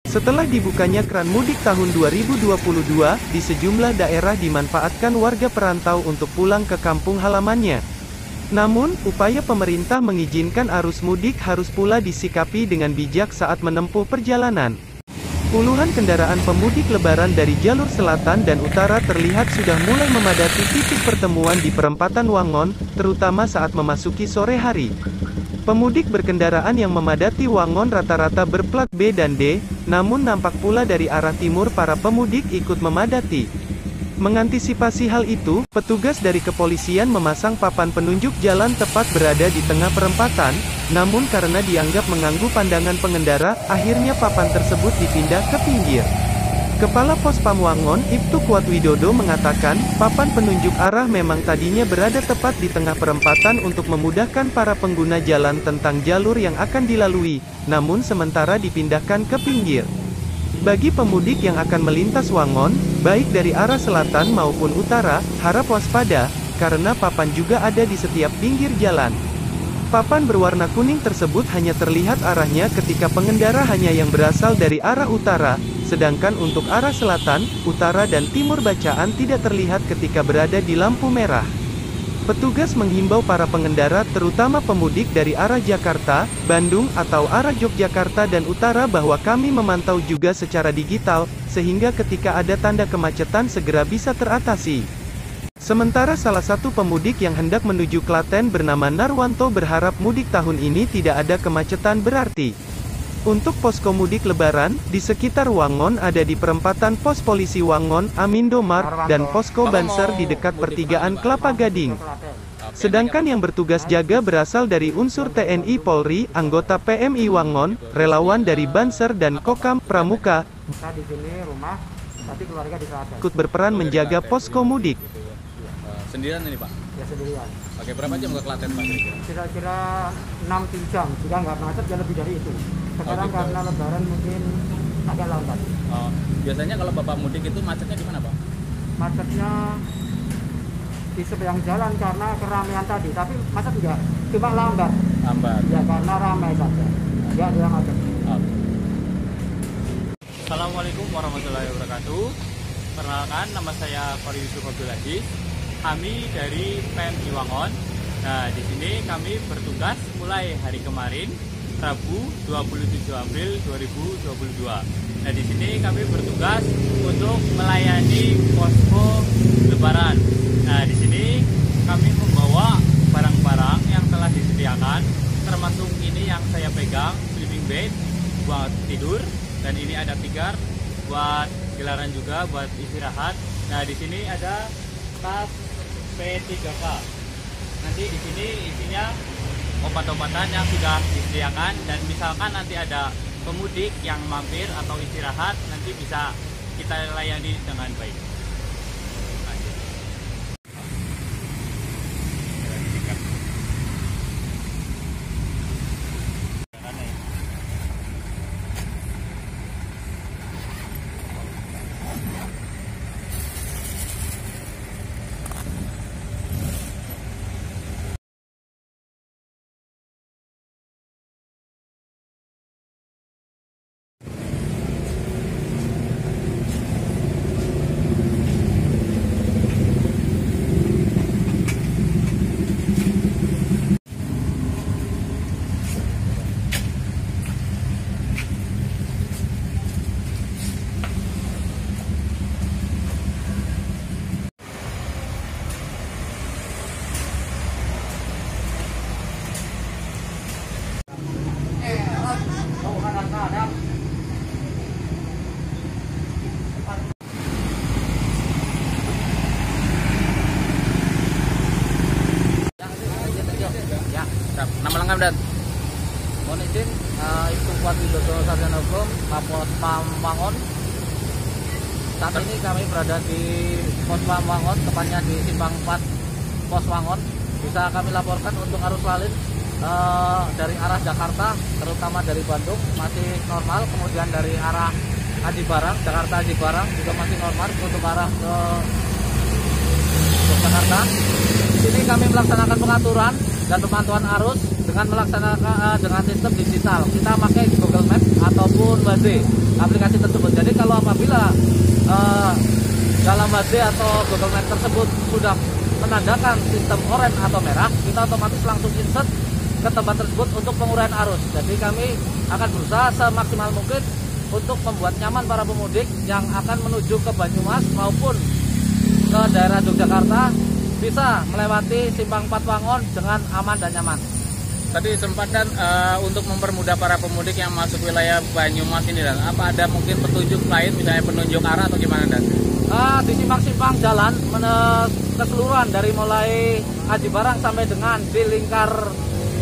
Setelah dibukanya keran mudik tahun 2022, di sejumlah daerah dimanfaatkan warga perantau untuk pulang ke kampung halamannya. Namun, upaya pemerintah mengizinkan arus mudik harus pula disikapi dengan bijak saat menempuh perjalanan. Puluhan kendaraan pemudik lebaran dari jalur selatan dan utara terlihat sudah mulai memadati titik pertemuan di perempatan Wangon, terutama saat memasuki sore hari. Pemudik berkendaraan yang memadati Wangon rata-rata berplat B dan D, namun nampak pula dari arah timur para pemudik ikut memadati. Mengantisipasi hal itu, petugas dari kepolisian memasang papan penunjuk jalan tepat berada di tengah perempatan, namun karena dianggap mengganggu pandangan pengendara, akhirnya papan tersebut dipindah ke pinggir. Kepala Pospam Wangon, Ibtu Kuatwidodo mengatakan, papan penunjuk arah memang tadinya berada tepat di tengah perempatan untuk memudahkan para pengguna jalan tentang jalur yang akan dilalui, namun sementara dipindahkan ke pinggir. Bagi pemudik yang akan melintas Wangon, baik dari arah selatan maupun utara, harap waspada, karena papan juga ada di setiap pinggir jalan. Papan berwarna kuning tersebut hanya terlihat arahnya ketika pengendara hanya yang berasal dari arah utara, sedangkan untuk arah selatan, utara dan timur bacaan tidak terlihat ketika berada di lampu merah. Petugas menghimbau para pengendara terutama pemudik dari arah Jakarta, Bandung atau arah Yogyakarta dan utara bahwa kami memantau juga secara digital, sehingga ketika ada tanda kemacetan segera bisa teratasi. Sementara salah satu pemudik yang hendak menuju Klaten bernama Narwanto berharap mudik tahun ini tidak ada kemacetan berarti. Untuk posko mudik lebaran, di sekitar Wangon ada di perempatan pos polisi Wangon, Amindomart, dan posko Banser di dekat pertigaan Kelapa Gading. Sedangkan yang bertugas jaga berasal dari unsur TNI Polri, anggota PMI Wangon, relawan dari Banser dan Kokam, Pramuka, ikut berperan menjaga posko mudik. Sendirian ini Pak? Ya sendirian. Pakai berapa jam ke Klaten Pak? Kira-kira 6-7 jam, jika nggak macet ya lebih dari itu. Sekarang gitu. karena lebaran mungkin agak lambat. Oh, biasanya kalau Bapak mudik itu macetnya di mana Pak? Macetnya di sepanjang jalan karena keramaian tadi, tapi macet enggak, cuma lambat. Lambat. Ya karena ramai saja, enggak ada yang macet. Oh. Assalamualaikum warahmatullahi wabarakatuh. Perkenalkan, nama saya Fari Yusuf Abdul Aziz. Kami dari PMI Wangon. Nah, di sini kami bertugas mulai hari kemarin, Rabu 27 April 2022. Nah, di sini kami bertugas untuk melayani posko lebaran. Nah, di sini kami membawa barang-barang yang telah disediakan, termasuk ini yang saya pegang, sleeping bag buat tidur, dan ini ada tikar buat gelaran juga buat istirahat. Nah, di sini ada tas P3K. Nanti di sini isinya obat-obatan yang sudah disediakan, dan misalkan nanti ada pemudik yang mampir atau istirahat, nanti bisa kita layani dengan baik. Nama lengkap dan mohon izin, Ibtu Kuatwidodo Sarjana Hukum, Pospam Wangon. Saat ini kami berada di Pospam Wangon, tepatnya di Simpang 4 Pos Wangon. Bisa kami laporkan untuk arus lalu dari arah Jakarta, terutama dari Bandung masih normal, kemudian dari arah Aji Barang, Jakarta Aji Barang juga masih normal untuk arah ke Jakarta. Di sini kami melaksanakan pengaturan dan pemantauan arus dengan melaksanakan dengan sistem digital. Kita pakai Google Maps ataupun Waze. aplikasi tersebut. Jadi kalau apabila dalam HD atau Google Map tersebut sudah menandakan sistem oranye atau merah, kita otomatis langsung insert ke tempat tersebut untuk penguraian arus. Jadi kami akan berusaha semaksimal mungkin untuk membuat nyaman para pemudik yang akan menuju ke Banyumas maupun ke daerah Yogyakarta bisa melewati Simpang 4 Wangon dengan aman dan nyaman. Tadi sempat Dan untuk mempermudah para pemudik yang masuk wilayah Banyumas ini Dan, apa ada mungkin petunjuk lain misalnya penunjuk arah atau gimana Dan? Di simpang-simpang jalan keseluruhan dari mulai Haji Barang sampai dengan di lingkar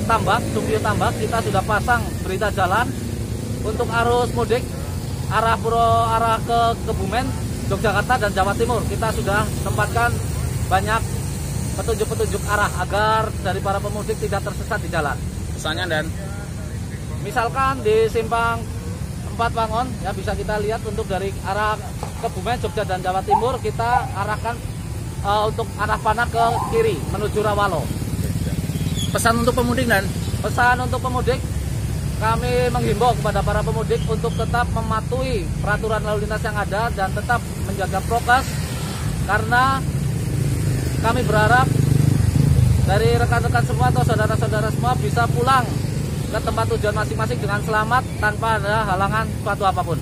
Tambak, Sumbio Tambak, kita sudah pasang berita jalan untuk arus mudik arah ke Kebumen, Yogyakarta dan Jawa Timur. Kita sudah tempatkan banyak petunjuk-petunjuk arah agar dari para pemudik tidak tersesat di jalan. Misalnya Dan, misalkan di Simpang 4 Wangon ya bisa kita lihat untuk dari arah Kebumen, Jogja dan Jawa Timur kita arahkan untuk arah panah ke kiri menuju Rawalo. pesan untuk pemudik Dan? Pesan untuk pemudik, kami menghimbau kepada para pemudik untuk tetap mematuhi peraturan lalu lintas yang ada dan tetap menjaga prokes, karena kami berharap dari rekan-rekan semua atau saudara-saudara semua bisa pulang ke tempat tujuan masing-masing dengan selamat tanpa ada halangan suatu apapun.